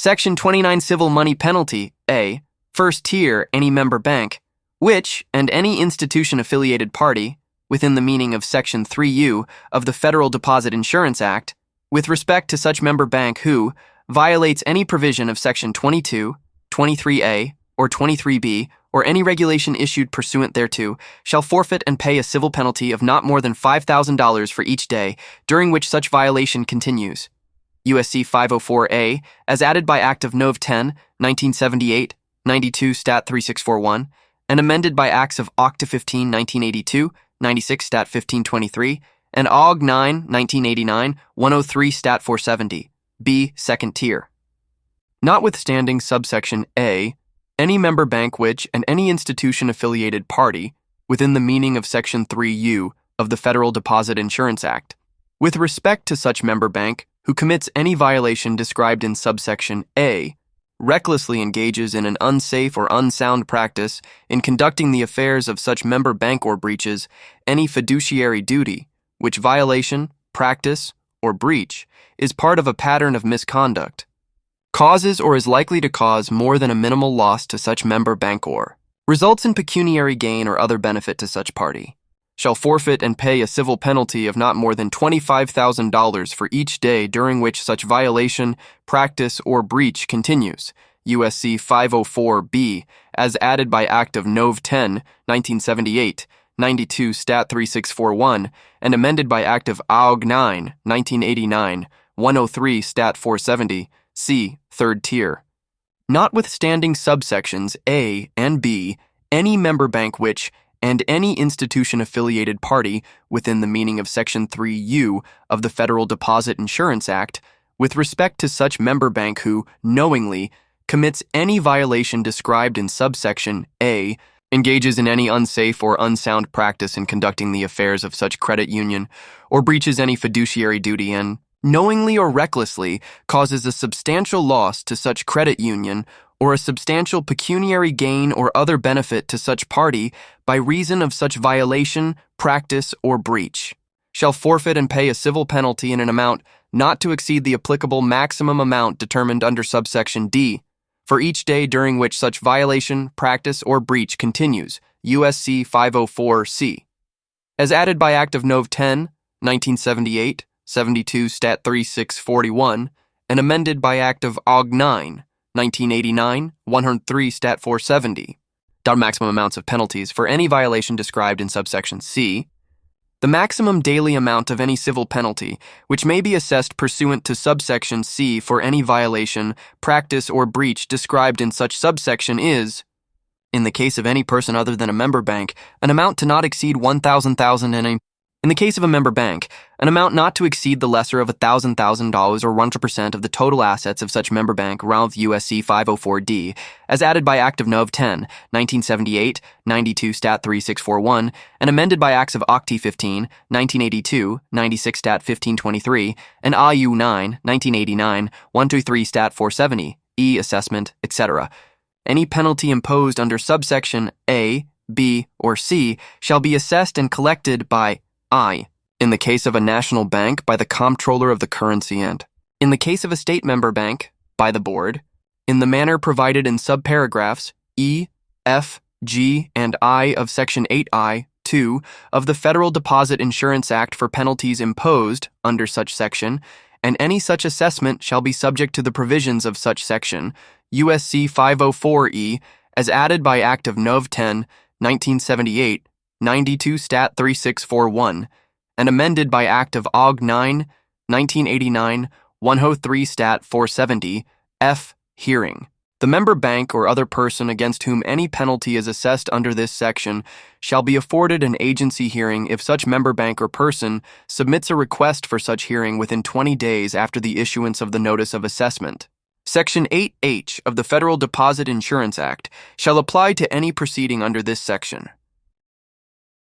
Section 29 Civil Money Penalty, A. First tier, any member bank, which, and any institution-affiliated party, within the meaning of Section 3U of the Federal Deposit Insurance Act, with respect to such member bank who violates any provision of Section 22, 23A, or 23B, or any regulation issued pursuant thereto, shall forfeit and pay a civil penalty of not more than $5,000 for each day during which such violation continues. USC 504A, as added by Act of Nov. 10, 1978, 92 Stat. 3641, and amended by Acts of Oct. 15, 1982, 96 Stat. 1523, and Aug. 9, 1989, 103 Stat. 470, B. Second tier. Notwithstanding subsection A, any member bank which, and any institution-affiliated party, within the meaning of Section 3U of the Federal Deposit Insurance Act, with respect to such member bank who commits any violation described in subsection A, recklessly engages in an unsafe or unsound practice in conducting the affairs of such member bank or breaches any fiduciary duty, which violation, practice, or breach is part of a pattern of misconduct, causes or is likely to cause more than a minimal loss to such member bank or results in pecuniary gain or other benefit to such party, shall forfeit and pay a civil penalty of not more than $25,000 for each day during which such violation, practice, or breach continues. USC 504B, as added by Act of Nov. 10, 1978, 92 Stat. 3641, and amended by Act of Aug. 9, 1989, 103 Stat. 470, C. Third tier. Notwithstanding subsections A and B, any member bank which, and any institution-affiliated party within the meaning of Section 3U of the Federal Deposit Insurance Act, with respect to such member bank who, knowingly, commits any violation described in subsection A, engages in any unsafe or unsound practice in conducting the affairs of such credit union, or breaches any fiduciary duty and, knowingly or recklessly, causes a substantial loss to such credit union or a substantial pecuniary gain or other benefit to such party by reason of such violation, practice, or breach, shall forfeit and pay a civil penalty in an amount not to exceed the applicable maximum amount determined under subsection D, for each day during which such violation, practice, or breach continues. USC 504C. As added by Act of Nov. 10, 1978, 72 Stat. 3641, and amended by Act of Aug. 9, 1989, 103 Stat. 470. Maximum amounts of penalties for any violation described in subsection C. The maximum daily amount of any civil penalty, which may be assessed pursuant to subsection C for any violation, practice, or breach described in such subsection is, in the case of any person other than a member bank, an amount to not exceed $1,000 and in the case of a member bank, an amount not to exceed the lesser of $1,000 or 100% of the total assets of such member bank, Ralph USC 504D, as added by Act of Nov. 10, 1978, 92 Stat. 3641, and amended by Acts of Oct. 15, 1982, 96 Stat. 1523, and AU 9, 1989, 123 Stat. 470, E. Assessment, etc. Any penalty imposed under subsection A, B, or C shall be assessed and collected by I, in the case of a national bank, by the comptroller of the currency and, in the case of a state member bank, by the board, in the manner provided in subparagraphs E, F, G, and I of Section 8I, 2 of the Federal Deposit Insurance Act for penalties imposed under such section, and any such assessment shall be subject to the provisions of such section, USC 504E, as added by Act of Nov. 10, 1978, 92 Stat. 3641, and amended by Act of Aug. 9, 1989, 103 Stat. 470, F. Hearing. The member bank or other person against whom any penalty is assessed under this section shall be afforded an agency hearing if such member bank or person submits a request for such hearing within 20 days after the issuance of the notice of assessment. Section 8H of the Federal Deposit Insurance Act shall apply to any proceeding under this section.